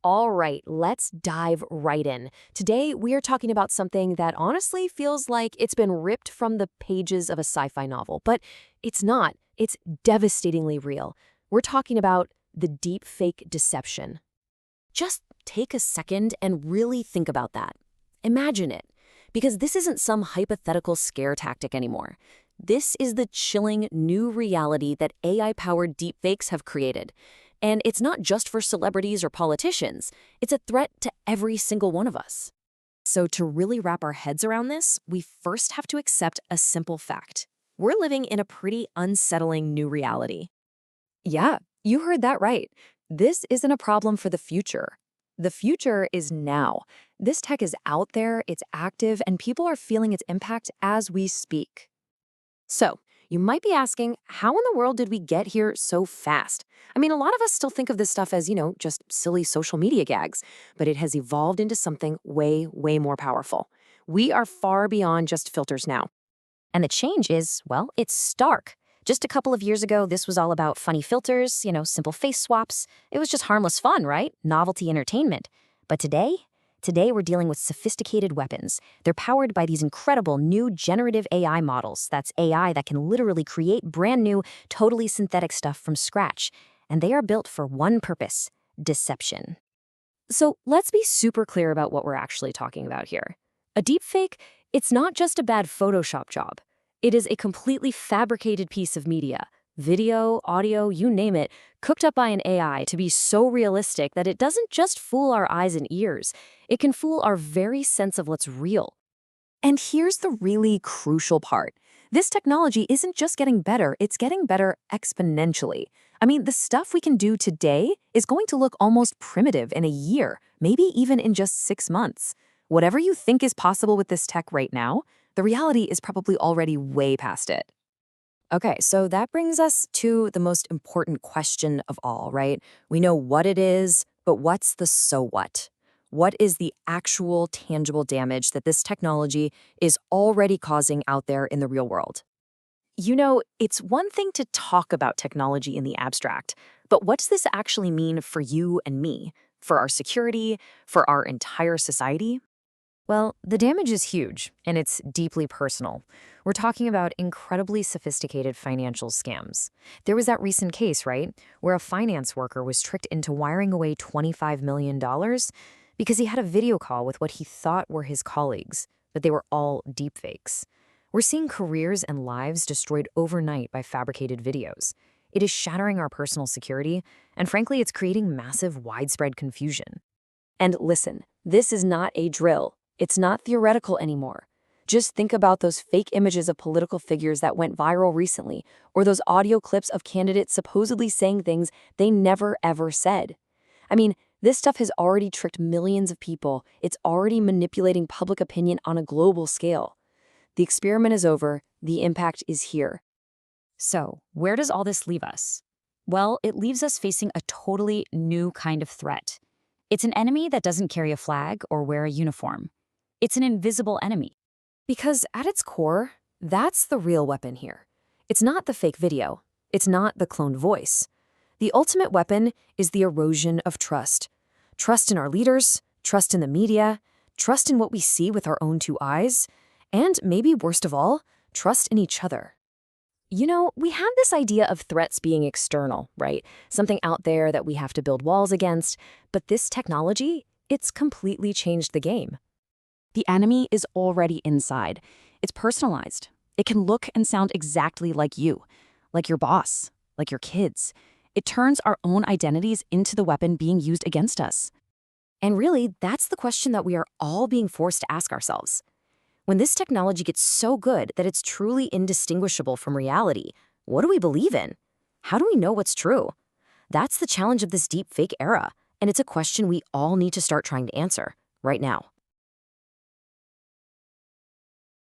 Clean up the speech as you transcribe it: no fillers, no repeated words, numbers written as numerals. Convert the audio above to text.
All right, let's dive right in. Today, we are talking about something that honestly feels like it's been ripped from the pages of a sci-fi novel, but it's not. It's devastatingly real. We're talking about the deepfake deception. Just take a second and really think about that. Imagine it, because this isn't some hypothetical scare tactic anymore. This is the chilling new reality that AI-powered deepfakes have created. And it's not just for celebrities or politicians. It's a threat to every single one of us. So to really wrap our heads around this, we first have to accept a simple fact. We're living in a pretty unsettling new reality. Yeah, you heard that right. This isn't a problem for the future. The future is now. This tech is out there, it's active, and people are feeling its impact as we speak. So, you might be asking, how in the world did we get here so fast? I mean, a lot of us still think of this stuff as, just silly social media gags, but it has evolved into something way, way more powerful. We are far beyond just filters now. And the change is, well, it's stark. Just a couple of years ago, this was all about funny filters, simple face swaps. It was just harmless fun, right? Novelty entertainment. But Today, we're dealing with sophisticated weapons. They're powered by these incredible new generative AI models. That's AI that can literally create brand new, totally synthetic stuff from scratch. And they are built for one purpose: deception. So let's be super clear about what we're actually talking about here. A deepfake, it's not just a bad Photoshop job. It is a completely fabricated piece of media. Video, audio, you name it, cooked up by an AI to be so realistic that it doesn't just fool our eyes and ears, it can fool our very sense of what's real. And here's the really crucial part. This technology isn't just getting better, it's getting better exponentially. I mean, the stuff we can do today is going to look almost primitive in a year, maybe even in just 6 months. Whatever you think is possible with this tech right now, the reality is probably already way past it. Okay, so that brings us to the most important question of all, right? We know what it is, but what's the so what? What is the actual tangible damage that this technology is already causing out there in the real world? It's one thing to talk about technology in the abstract, but what does this actually mean for you and me, for our security, for our entire society? Well, the damage is huge, and it's deeply personal. We're talking about incredibly sophisticated financial scams. There was that recent case, right, where a finance worker was tricked into wiring away $25 million because he had a video call with what he thought were his colleagues, but they were all deepfakes. We're seeing careers and lives destroyed overnight by fabricated videos. It is shattering our personal security, and frankly, it's creating massive, widespread confusion. And listen, this is not a drill. It's not theoretical anymore. Just think about those fake images of political figures that went viral recently, or those audio clips of candidates supposedly saying things they never ever said. I mean, this stuff has already tricked millions of people. It's already manipulating public opinion on a global scale. The experiment is over. The impact is here. So, where does all this leave us? Well, it leaves us facing a totally new kind of threat. It's an enemy that doesn't carry a flag or wear a uniform. It's an invisible enemy. Because at its core, that's the real weapon here. It's not the fake video. It's not the cloned voice. The ultimate weapon is the erosion of trust. Trust in our leaders, trust in the media, trust in what we see with our own two eyes, and maybe worst of all, trust in each other. We have this idea of threats being external, right? Something out there that we have to build walls against, but this technology, it's completely changed the game. The enemy is already inside. It's personalized. It can look and sound exactly like you, like your boss, like your kids. It turns our own identities into the weapon being used against us. And really, that's the question that we are all being forced to ask ourselves. When this technology gets so good that it's truly indistinguishable from reality, what do we believe in? How do we know what's true? That's the challenge of this deepfake era, and it's a question we all need to start trying to answer right now.